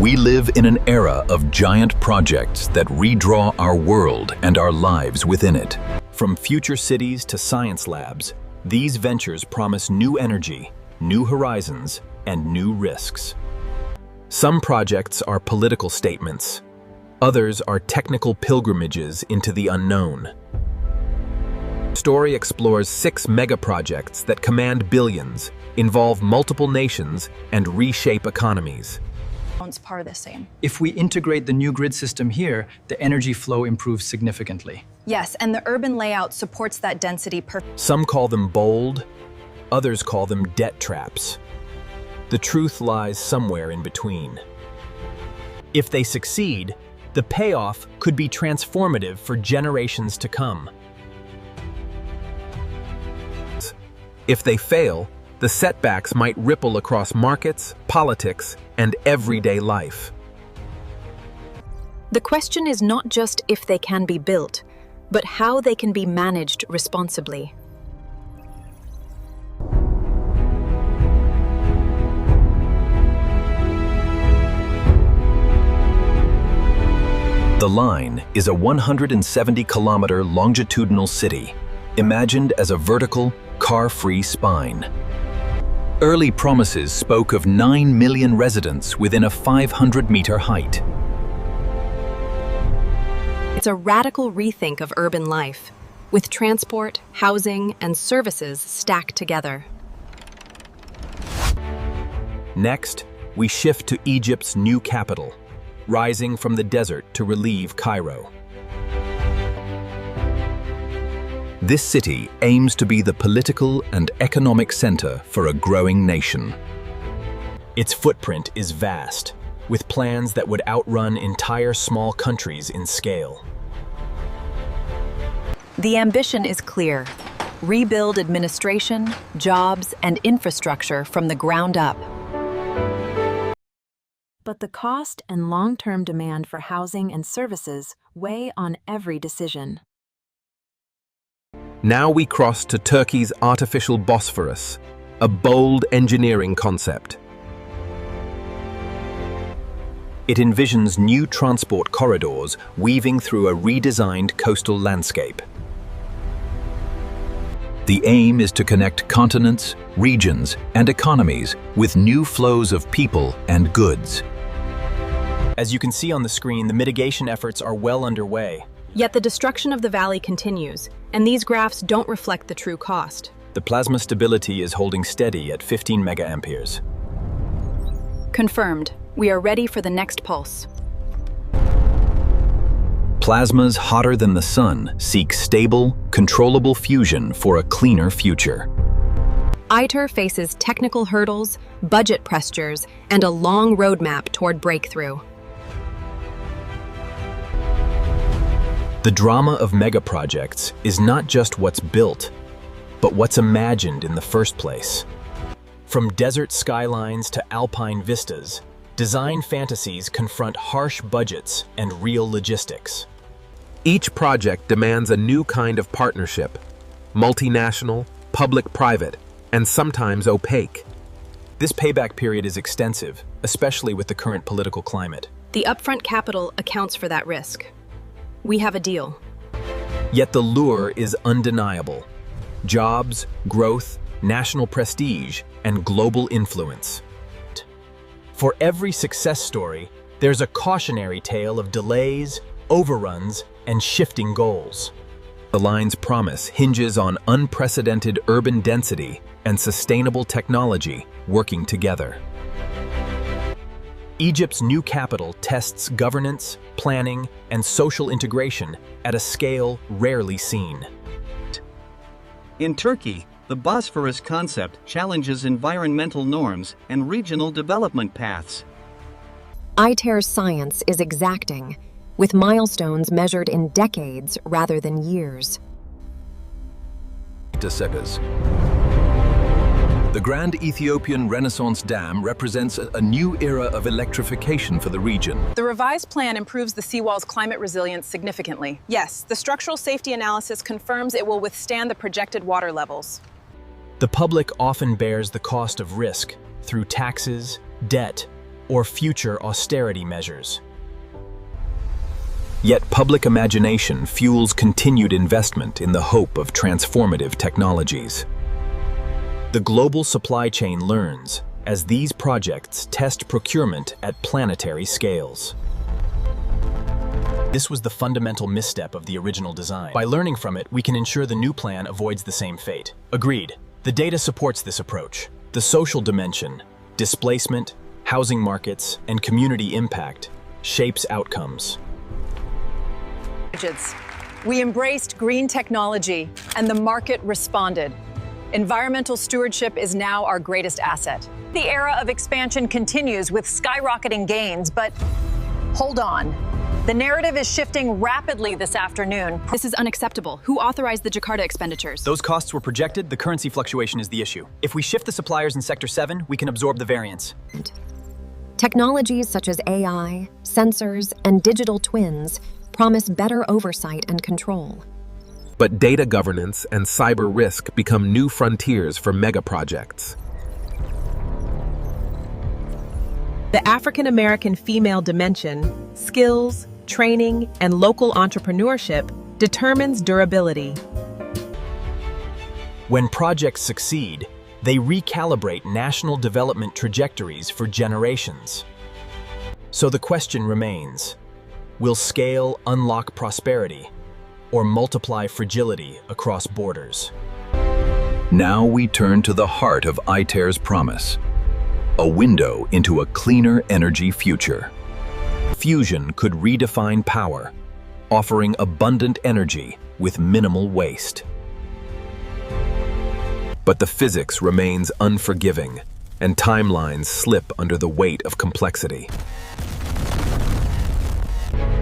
We live in an era of giant projects that redraw our world and our lives within it. From future cities to science labs, these ventures promise new energy, new horizons, and new risks. Some projects are political statements. Others are technical pilgrimages into the unknown. The story explores 6 mega-projects that command billions, involve multiple nations, and reshape economies. It's part of the same. If we integrate the new grid system here, the energy flow improves significantly. Yes, and the urban layout supports that density perfectly. Some call them bold, others call them debt traps. The truth lies somewhere in between. If they succeed, the payoff could be transformative for generations to come. If they fail, the setbacks might ripple across markets, politics, and everyday life. The question is not just if they can be built, but how they can be managed responsibly. The Line is a 170-kilometer longitudinal city, imagined as a vertical, car-free spine. Early promises spoke of 9 million residents within a 500-meter height. It's a radical rethink of urban life, with transport, housing, and services stacked together. Next, we shift to Egypt's new capital, rising from the desert to relieve Cairo. This city aims to be the political and economic center for a growing nation. Its footprint is vast, with plans that would outrun entire small countries in scale. The ambition is clear: rebuild administration, jobs, and infrastructure from the ground up. But the cost and long-term demand for housing and services weigh on every decision. Now we cross to Turkey's artificial Bosphorus, a bold engineering concept. It envisions new transport corridors weaving through a redesigned coastal landscape. The aim is to connect continents, regions, and economies with new flows of people and goods. As you can see on the screen, the mitigation efforts are well underway. Yet the destruction of the valley continues, and these graphs don't reflect the true cost. The plasma stability is holding steady at 15 megaamperes. Confirmed. We are ready for the next pulse. Plasmas hotter than the sun seek stable, controllable fusion for a cleaner future. ITER faces technical hurdles, budget pressures, and a long roadmap toward breakthrough. The drama of megaprojects is not just what's built, but what's imagined in the first place. From desert skylines to alpine vistas, design fantasies confront harsh budgets and real logistics. Each project demands a new kind of partnership: multinational, public-private, and sometimes opaque. This payback period is extensive, especially with the current political climate. The upfront capital accounts for that risk. We have a deal. Yet the lure is undeniable: jobs, growth, national prestige, and global influence. For every success story, there's a cautionary tale of delays, overruns, and shifting goals. The Line's promise hinges on unprecedented urban density and sustainable technology working together. Egypt's new capital tests governance, planning, and social integration at a scale rarely seen. In Turkey, the Bosphorus concept challenges environmental norms and regional development paths. ITER's science is exacting, with milestones measured in decades rather than years. The Grand Ethiopian Renaissance Dam represents a new era of electrification for the region. The revised plan improves the seawall's climate resilience significantly. Yes, the structural safety analysis confirms it will withstand the projected water levels. The public often bears the cost of risk through taxes, debt, or future austerity measures. Yet public imagination fuels continued investment in the hope of transformative technologies. The global supply chain learns as these projects test procurement at planetary scales. This was the fundamental misstep of the original design. By learning from it, we can ensure the new plan avoids the same fate. Agreed. The data supports this approach. The social dimension, displacement, housing markets, and community impact shapes outcomes. We embraced green technology, and the market responded. Environmental stewardship is now our greatest asset. The era of expansion continues with skyrocketing gains, but hold on. The narrative is shifting rapidly this afternoon. This is unacceptable. Who authorized the Jakarta expenditures? Those costs were projected, the currency fluctuation is the issue. If we shift the suppliers in Sector 7, we can absorb the variance. Technologies such as AI, sensors, and digital twins promise better oversight and control. But data governance and cyber risk become new frontiers for mega projects. The African American female dimension, skills, training, and local entrepreneurship determines durability. When projects succeed, they recalibrate national development trajectories for generations. So the question remains, will scale unlock prosperity or multiply fragility across borders? Now we turn to the heart of ITER's promise, a window into a cleaner energy future. Fusion could redefine power, offering abundant energy with minimal waste. But the physics remains unforgiving, and timelines slip under the weight of complexity.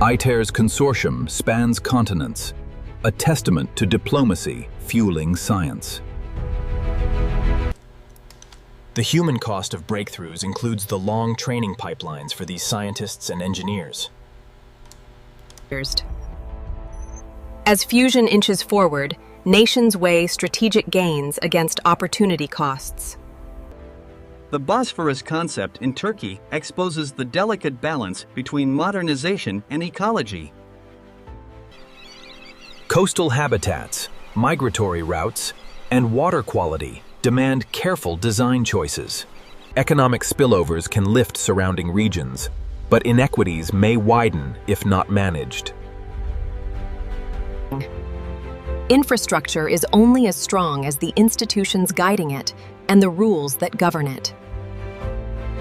ITER's consortium spans continents, a testament to diplomacy fueling science. The human cost of breakthroughs includes the long training pipelines for these scientists and engineers. As fusion inches forward, nations weigh strategic gains against opportunity costs. The Bosphorus concept in Turkey exposes the delicate balance between modernization and ecology. Coastal habitats, migratory routes, and water quality demand careful design choices. Economic spillovers can lift surrounding regions, but inequities may widen if not managed. Infrastructure is only as strong as the institutions guiding it and the rules that govern it.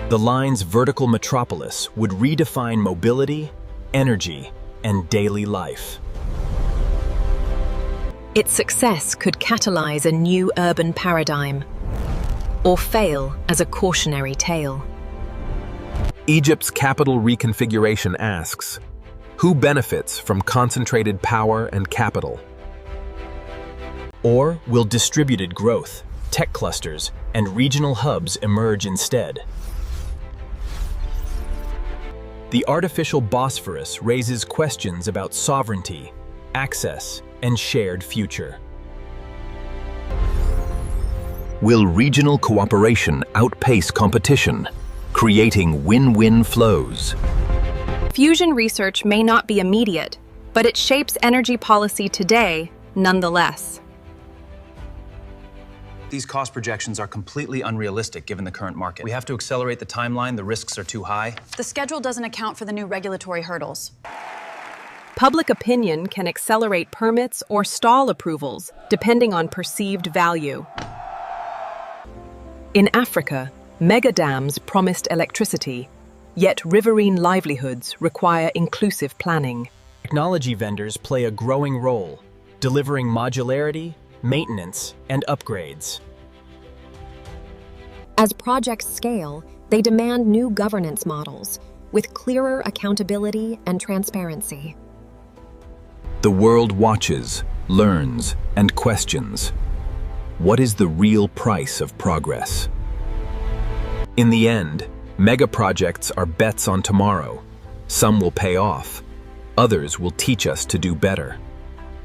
The line's vertical metropolis would redefine mobility, energy, and daily life. Its success could catalyze a new urban paradigm, or fail as a cautionary tale. Egypt's capital reconfiguration asks, who benefits from concentrated power and capital? Or will distributed growth, tech clusters, and regional hubs emerge instead? The artificial Bosphorus raises questions about sovereignty, access, and shared future. Will regional cooperation outpace competition, creating win-win flows? Fusion research may not be immediate, but it shapes energy policy today nonetheless. These cost projections are completely unrealistic given the current market. We have to accelerate the timeline, the risks are too high. The schedule doesn't account for the new regulatory hurdles. Public opinion can accelerate permits or stall approvals, depending on perceived value. In Africa, mega dams promised electricity, yet riverine livelihoods require inclusive planning. Technology vendors play a growing role, delivering modularity, maintenance, and upgrades. As projects scale, they demand new governance models with clearer accountability and transparency. The world watches, learns, and questions. What is the real price of progress? In the end, mega projects are bets on tomorrow. Some will pay off. Others will teach us to do better.